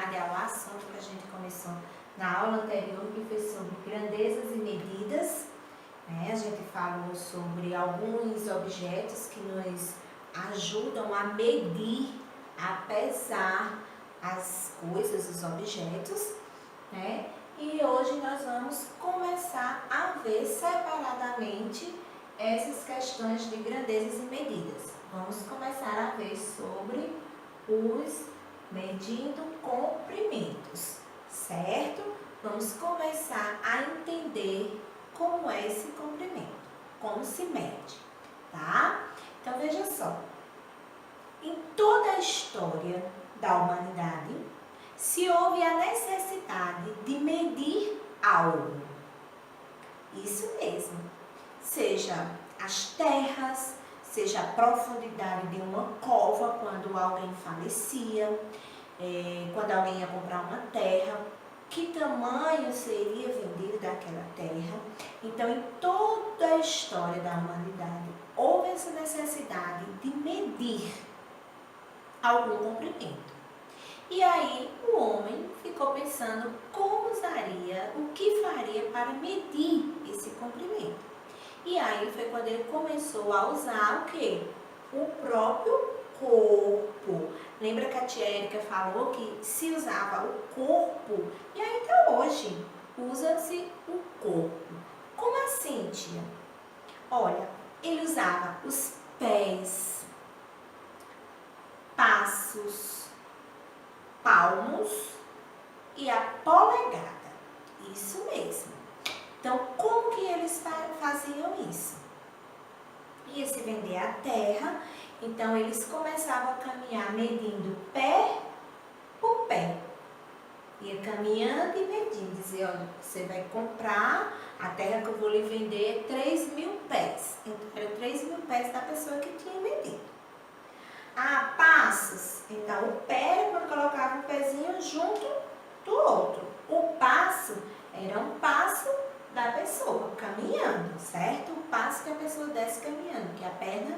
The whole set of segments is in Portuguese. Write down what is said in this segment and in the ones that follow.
continuidade ao assunto que a gente começou na aula anterior, que foi sobre grandezas e medidas. A gente falou sobre alguns objetos que nos ajudam a medir, a pesar as coisas, os objetos, E hoje nós vamos começar a ver separadamente essas questões de grandezas e medidas. Vamos começar a ver sobre os medindo comprimentos, certo? Vamos começar a entender como é esse comprimento, como se mede, tá? Então veja só, em toda a história da humanidade, se houve a necessidade de medir algo. Isso mesmo, seja as terras, seja a profundidade de uma cova quando alguém falecia, quando alguém ia comprar uma terra, que tamanho seria vendido daquela terra. Então, em toda a história da humanidade, houve essa necessidade de medir algum comprimento. E aí o homem ficou pensando como usaria, o que faria para medir esse comprimento. E aí foi quando ele começou a usar o quê? O próprio corpo. Lembra que a tia Érica falou que se usava o corpo? E aí até hoje usa-se o corpo. Como assim, tia? Olha, ele usava os pés, passos, palmos e a polegada. Isso mesmo. Então, como que eles faziam isso? Ia se vender a terra, então eles começavam a caminhar medindo pé por pé. Ia caminhando e medindo, dizia, olha, você vai comprar, a terra que eu vou lhe vender é 3.000 pés. Então, era 3.000 pés da pessoa que tinha medido. Ah, passos. Então, o pé, quando colocava o pezinho junto do outro. O passo era um passo da pessoa caminhando, certo? O passo que a pessoa desce caminhando, que a perna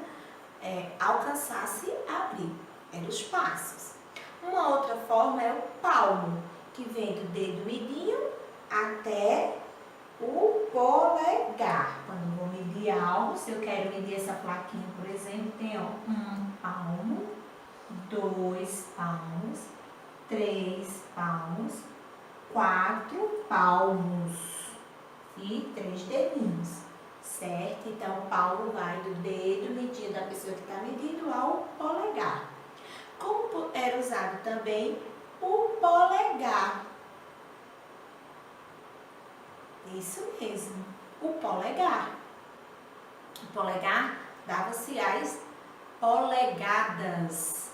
alcançasse abrir. Eram os passos. Uma outra forma é o palmo, que vem do dedo midinho até o polegar. Quando eu vou medir algo, se eu quero medir essa plaquinha, por exemplo, tem 1 palmo, 2 palmos, 3 palmos, 4 palmos e 3 dedinhos, certo? Então, o palmo vai do dedo medido da pessoa que está medindo ao polegar. Como era usado também o polegar. Isso mesmo, o polegar. O polegar dava-se as polegadas.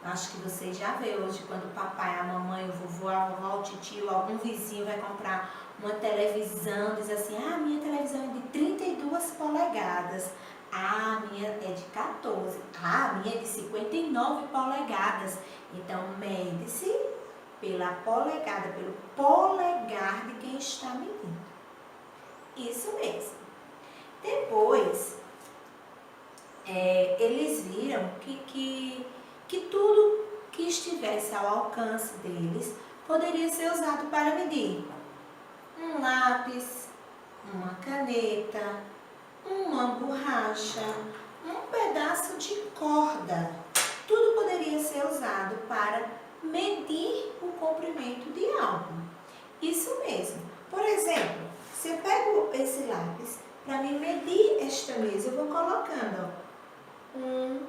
Acho que vocês já vê hoje, quando o papai, a mamãe, o vovô, a vovó, o titio, algum vizinho vai comprar uma televisão, diz assim, ah, minha televisão é de 32 polegadas, ah, a minha é de 14, ah, a minha é de 59 polegadas. Então, mede-se pela polegada, pelo polegar de quem está medindo. Isso mesmo. Depois, eles viram que tudo que estivesse ao alcance deles poderia ser usado para medir. Um lápis, uma caneta, uma borracha, um pedaço de corda. Tudo poderia ser usado para medir o comprimento de algo. Isso mesmo. Por exemplo, se eu pego esse lápis, para me medir esta mesa, eu vou colocando 1,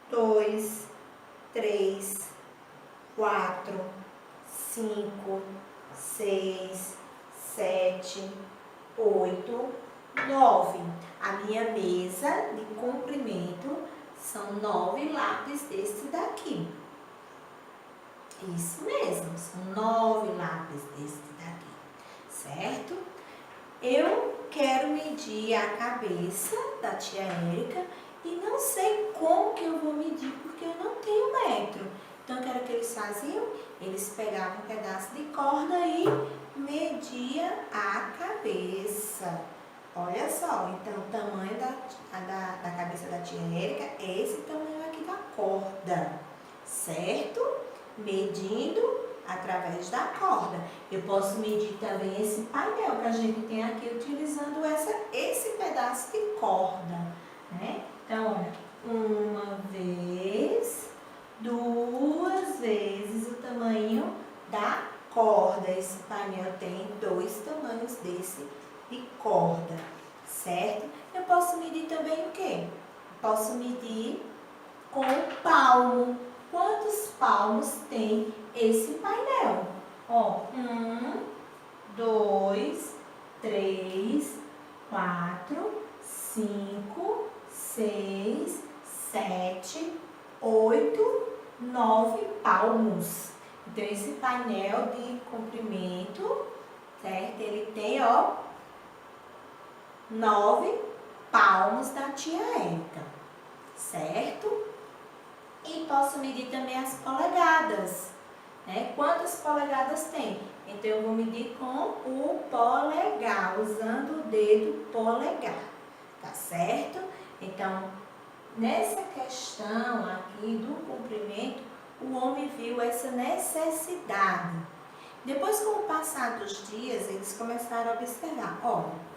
2, 3, 4, 5, 6, 7, 8, 9. A minha mesa de comprimento são 9 lápis desse daqui. Isso mesmo, são 9 lápis desse daqui, certo? Eu quero medir a cabeça da tia Érica e não sei como que eu vou medir, porque eu não tenho metro. Então, o que era que eles faziam? Eles pegavam um pedaço de corda e mediam a cabeça. Olha só, então o tamanho da cabeça da tia Érica é esse tamanho aqui da corda, certo? medindo através da corda. Eu posso medir também esse painel que a gente tem aqui utilizando esse pedaço de corda, né? Então, olha, uma vez, duas vezes o tamanho da corda. Esse painel tem 2 tamanhos desse de corda, certo? Eu posso medir também o quê? Posso medir com o palmo. Quantos palmos tem esse painel? Ó, 1, 2, 3, 4, 5, 6, 7, 8, 9 palmos. Então, esse painel de comprimento, certo? Ele tem, ó, 9 palmos da tia Érica, certo? E posso medir também as polegadas, né? Quantas polegadas tem? Então, eu vou medir com o polegar, usando o dedo polegar, tá certo? Então, nessa questão aqui do comprimento, o homem viu essa necessidade. Depois, com o passar dos dias, eles começaram a observar, olha,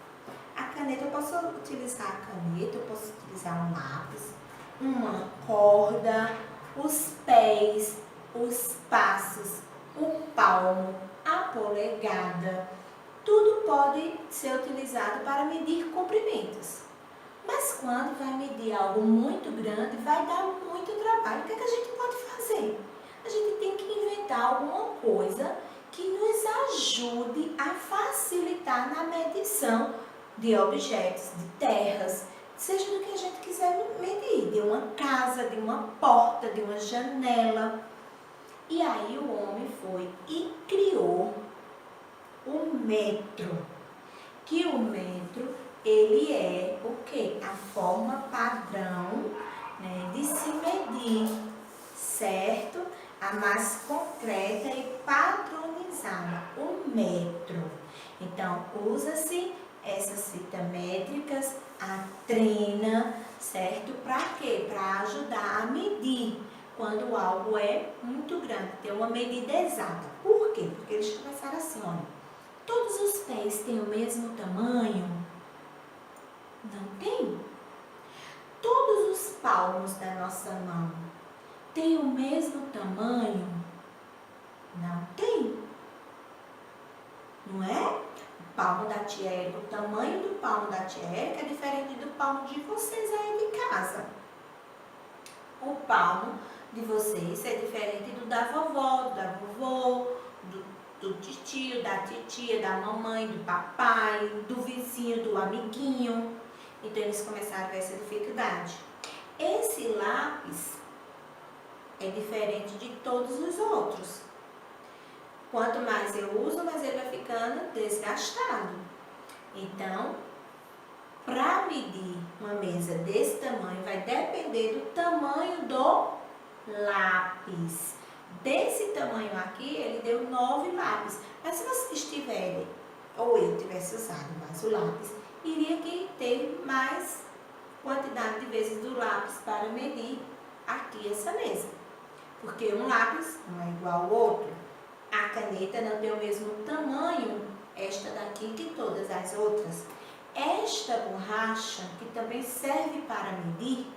a caneta, eu posso utilizar a caneta, eu posso utilizar um lápis, uma corda, os pés, os passos, o palmo, a polegada, tudo pode ser utilizado para medir comprimentos. Mas quando vai medir algo muito grande, vai dar muito trabalho. O que é que a gente pode fazer? A gente tem que inventar alguma coisa que nos ajude a facilitar na medição de objetos, de terras, seja do que a gente quiser medir, de uma casa, de uma porta, de uma janela. E aí o homem foi e criou o metro, que o metro, ele é o quê? A forma padrão, né, de se medir, certo? A mais concreta e padronizada, o metro. Então, usa-se essas fitas métricas, a trena, certo? Para quê? Para ajudar a medir quando algo é muito grande, ter uma medida exata. Por quê? Porque eles começaram assim, olha, todos os pés têm o mesmo tamanho? Não tem. Todos os palmos da nossa mão têm o mesmo tamanho? Não tem. Não é? O palmo da tia Érica, o tamanho do palmo da tia Érica é diferente do palmo de vocês aí de casa. O palmo de vocês é diferente do da vovó, da vovô, do tio, da titia, da mamãe, do papai, do vizinho, do amiguinho. Então, eles começaram a ver essa dificuldade. Esse lápis é diferente de todos os outros. Quanto mais eu uso, mais ele vai ficando desgastado. Então, para medir uma mesa desse tamanho, vai depender do tamanho do lápis. Desse tamanho aqui, ele deu 9 lápis. Mas se vocês tiverem, ou eu tivesse usado mais o lápis, iria que ter mais quantidade de vezes do lápis para medir aqui essa mesa. Porque um lápis não é igual ao outro. A caneta não tem o mesmo tamanho, esta daqui, que todas as outras. Esta borracha, que também serve para medir,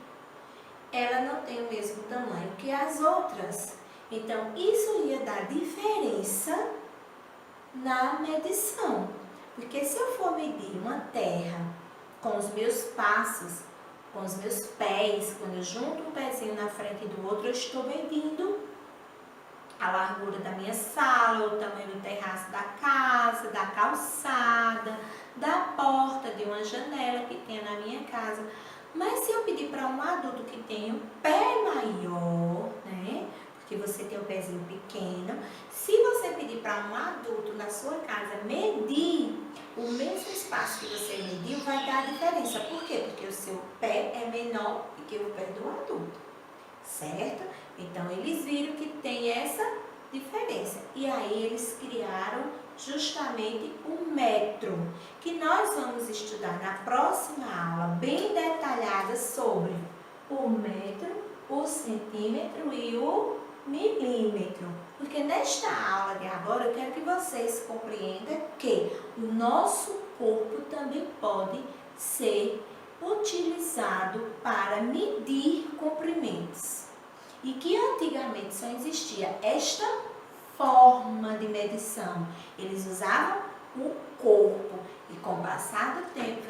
ela não tem o mesmo tamanho que as outras. Então, isso ia dar diferença na medição. Porque se eu for medir uma terra com os meus passos, com os meus pés, quando eu junto um pezinho na frente do outro, eu estou medindo a largura da minha sala, o tamanho do terraço da casa, da calçada, da porta de uma janela que tenha na minha casa. Mas se eu pedir para um adulto que tenha um pé maior, né? Porque você tem um pezinho pequeno, se você pedir para um adulto na sua casa medir o mesmo espaço que você mediu, vai dar diferença. Por quê? Porque o seu pé é menor do que o pé do adulto, certo? Então, eles viram que tem essa diferença. E aí, eles criaram justamente o metro, que nós vamos estudar na próxima aula, bem detalhada sobre o metro, o centímetro e o milímetro. Porque nesta aula de agora eu quero que vocês compreendam que o nosso corpo também pode ser utilizado para medir comprimentos. E que antigamente só existia esta forma de medição. Eles usavam o corpo e com o passar do tempo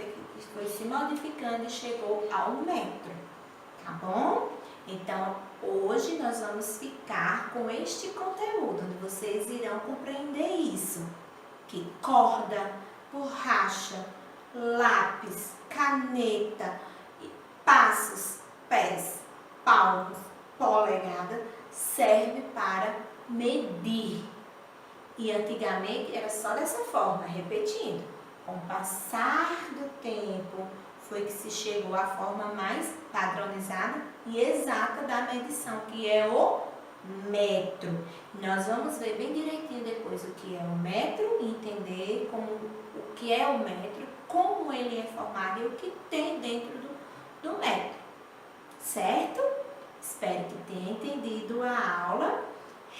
foi se modificando e chegou ao metro, tá bom? Então, hoje nós vamos ficar com este conteúdo, onde vocês irão compreender isso, que corda, borracha, lápis, caneta, passos, pés, palmos, polegada, serve para medir. E antigamente era só dessa forma, repetindo. Com o passar do tempo, foi que se chegou à forma mais padronizada e exata da medição, que é o metro. Nós vamos ver bem direitinho depois o que é o metro e entender o que é o metro, como ele é formado e o que tem dentro do metro. Certo? Espero que tenha entendido a aula.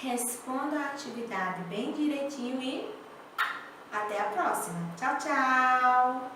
Responda a atividade bem direitinho e até a próxima. Tchau, tchau!